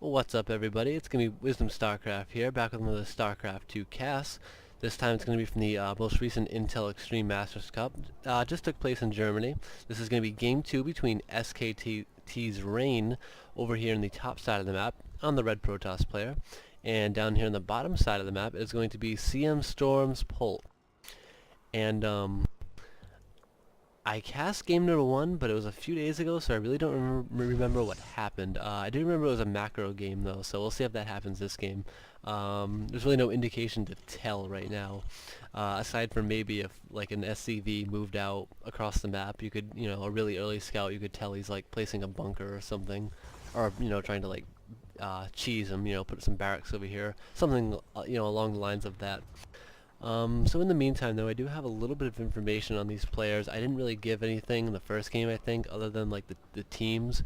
What's up, everybody? It's gonna be Wisdom StarCraft here, back with another StarCraft 2 cast. This time it's gonna be from the most recent Intel Extreme Masters Cup. Just took place in Germany. This is gonna be Game 2 between SKT's Rain over here in the top side of the map on the red Protoss player, and down here on the bottom side of the map is going to be CM Storm's Polt. And I cast game number 1, but it was a few days ago, so I really don't remember what happened. I do remember it was a macro game, though, so we'll see if that happens this game. There's really no indication to tell right now, aside from maybe if, like, an SCV moved out across the map, you could, a really early scout, you could tell he's, like, placing a bunker or something, or, trying to, like, cheese him, put some barracks over here, something, along the lines of that. So in the meantime, though, I do have a little bit of information on these players. I didn't really give anything in the first game, I think, other than, like, the teams.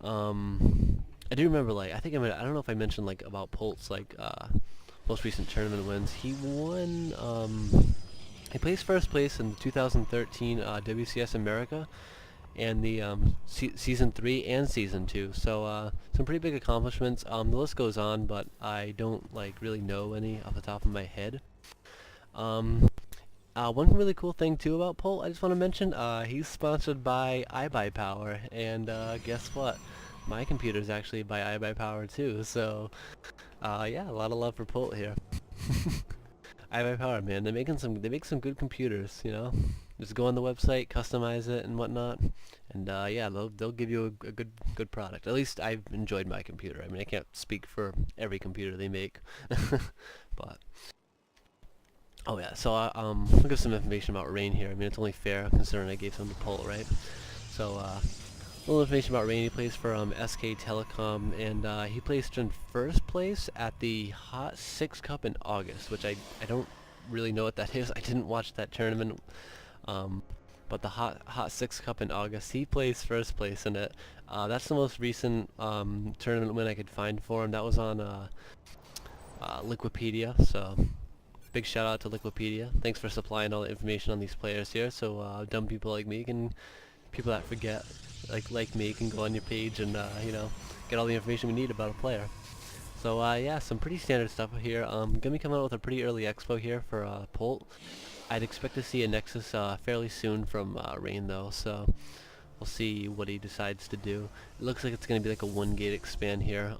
I do remember, like, I don't know if I mentioned, like, about Polt's, like, most recent tournament wins. He won, he placed first place in the 2013 WCS America, and the Season 3 and Season 2. So, some pretty big accomplishments. The list goes on, but I don't, like, really know any off the top of my head. One really cool thing too about Polt I just want to mention, he's sponsored by iBuyPower, and guess what? My computer's actually by iBuyPower too, so yeah, a lot of love for Polt here. iBuyPower, man, they make some good computers, Just go on the website, customize it and whatnot, and yeah, they'll give you a good product. At least I've enjoyed my computer. I mean, I can't speak for every computer they make, but oh yeah, so I'll give some information about Rain here. I mean, it's only fair considering I gave some to Polt, right? So, a little information about Rain. He plays for SK Telecom, and he placed in first place at the Hot 6 Cup in August, which I don't really know what that is. I didn't watch that tournament, but the Hot 6 Cup in August, he placed first place in it. That's the most recent tournament win I could find for him. That was on Liquipedia, so big shout out to Liquipedia. Thanks for supplying all the information on these players here, so dumb people like me people that forget, like me, can go on your page and get all the information we need about a player. So yeah, some pretty standard stuff here. Gonna be coming out with a pretty early expo here for Polt. I'd expect to see a Nexus fairly soon from Rain though, so we'll see what he decides to do. It looks like it's gonna be like a 1-gate expand here.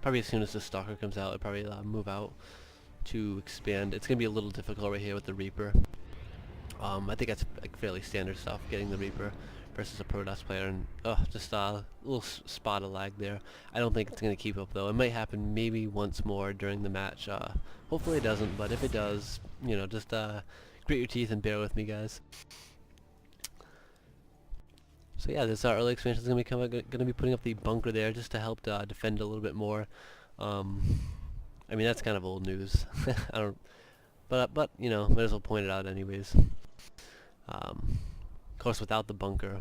Probably as soon as the Stalker comes out, it'll probably move out to expand. It's gonna be a little difficult right here with the Reaper. I think that's like fairly standard stuff, getting the Reaper versus a Protoss player, and just a little spot of lag there. I don't think it's gonna keep up though. It might happen maybe once more during the match. Hopefully it doesn't, but if it does, just grit your teeth and bear with me, guys. So yeah, this early expansion is gonna be putting up the bunker there just to help defend a little bit more. I mean, that's kind of old news. I don't, but might as well point it out anyways. Of course, without the bunker,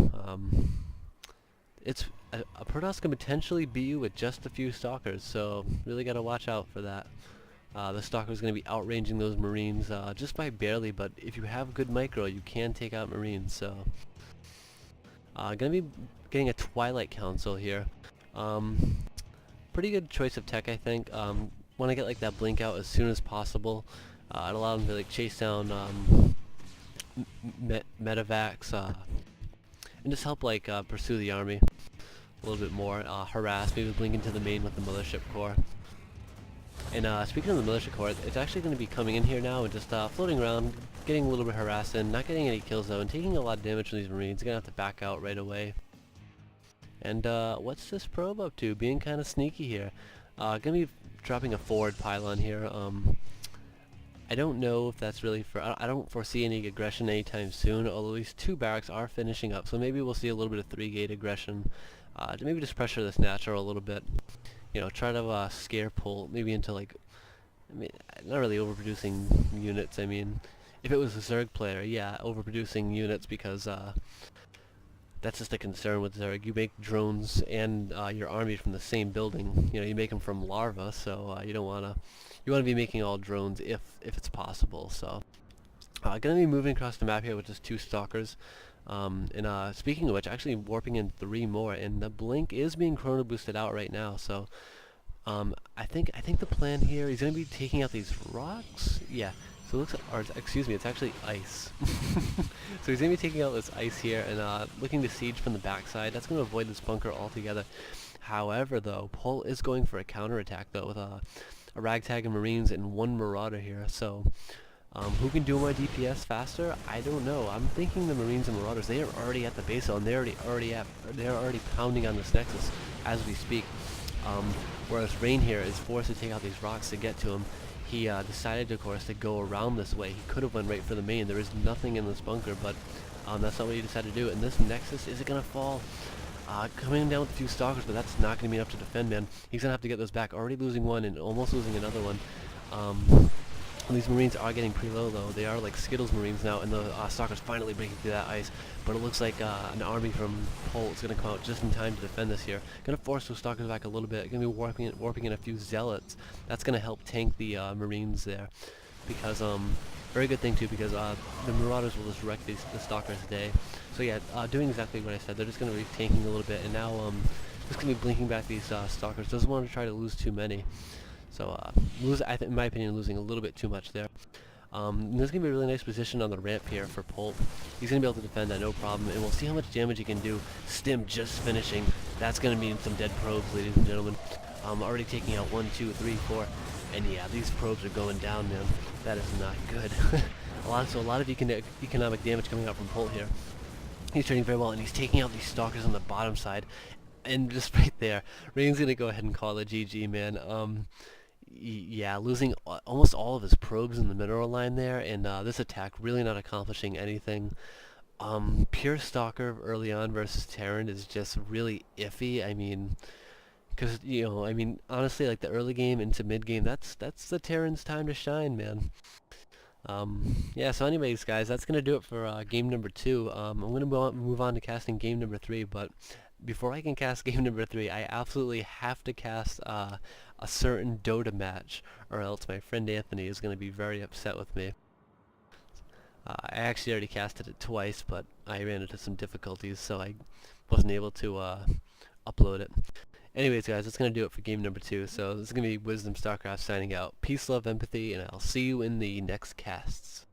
it's a Protoss can potentially beat you with just a few Stalkers, so really gotta watch out for that. The Stalker's gonna be outranging those Marines just by barely, but if you have good micro, you can take out Marines. So, gonna be getting a Twilight Council here. Pretty good choice of tech, I think. Want to get like that blink out as soon as possible. It allowed him to like chase down medevacs and just help like pursue the army a little bit more. Harass, maybe blink into the main with the militia core. And speaking of the militia core, it's actually going to be coming in here now and just floating around, getting a little bit harassed and not getting any kills though, and taking a lot of damage from these Marines. Gonna have to back out right away. And what's this probe up to? Being kind of sneaky here. Gonna be dropping a forward pylon here. I don't know if that's really for... I don't foresee any aggression anytime soon, although these 2 barracks are finishing up, so maybe we'll see a little bit of 3-gate aggression. To maybe just pressure this natural a little bit. Try to scare Polt, maybe into like... I mean, not really overproducing units. I mean, if it was a Zerg player, yeah, overproducing units because... that's just a concern with Zerg. You make drones and your army from the same building. You make them from larvae, so you don't wanna. You wanna be making all drones if it's possible. So, gonna be moving across the map here with just 2 Stalkers. And speaking of which, actually warping in 3 more, and the blink is being chrono boosted out right now. So, I think the plan here, he's gonna be taking out these rocks. Yeah. So it looks, or excuse me, it's actually ice. So he's gonna be taking out this ice here and looking to siege from the backside. That's gonna avoid this bunker altogether. However, though, Polt is going for a counterattack though with a ragtag of Marines and one Marauder here. So who can do my DPS faster? I don't know. I'm thinking the Marines and Marauders. They are already at the base zone. They're already pounding on this Nexus as we speak. Whereas Rain here is forced to take out these rocks to get to him. He decided, of course, to go around this way. He could have went right for the main. There is nothing in this bunker, but that's not what he decided to do. And this Nexus isn't gonna fall. Coming down with a few stalkers, but that's not going to be enough to defend, man. He's going to have to get those back. Already losing one and almost losing another one. These Marines are getting pretty low, though. They are like Skittles Marines now, and the stalkers finally breaking through that ice. But it looks like an army from Polt is going to come out just in time to defend this here. Going to force those stalkers back a little bit. Going to be warping in a few zealots. That's going to help tank the Marines there. Because, very good thing too, because the Marauders will just wreck the stalkers today. So yeah, doing exactly what I said. They're just going to be tanking a little bit, and now just going to be blinking back these stalkers. Doesn't want to try to lose too many. So in my opinion, losing a little bit too much there. There's going to be a really nice position on the ramp here for Polt. He's going to be able to defend that, no problem. And we'll see how much damage he can do. Stim just finishing. That's going to mean some dead probes, ladies and gentlemen. Already taking out 1, 2, 3, 4. And yeah, these probes are going down, man. That is not good. a lot of economic damage coming out from Polt here. He's trading very well, and he's taking out these stalkers on the bottom side. And just right there, Rain's going to go ahead and call it GG, man. Yeah, losing almost all of his probes in the mineral line there, and this attack really not accomplishing anything. Pure Stalker early on versus Terran is just really iffy. I mean, because, honestly, like the early game into mid game, that's the Terran's time to shine, man. Yeah, so anyways, guys, that's going to do it for game number 2. I'm going to move on to casting game number 3, but before I can cast game number 3, I absolutely have to cast a certain Dota match, or else my friend Anthony is going to be very upset with me. I actually already casted it twice, but I ran into some difficulties, so I wasn't able to upload it. Anyways, guys, that's going to do it for game number 2. So this is going to be Wisdom StarCraft signing out. Peace, love, empathy, and I'll see you in the next casts.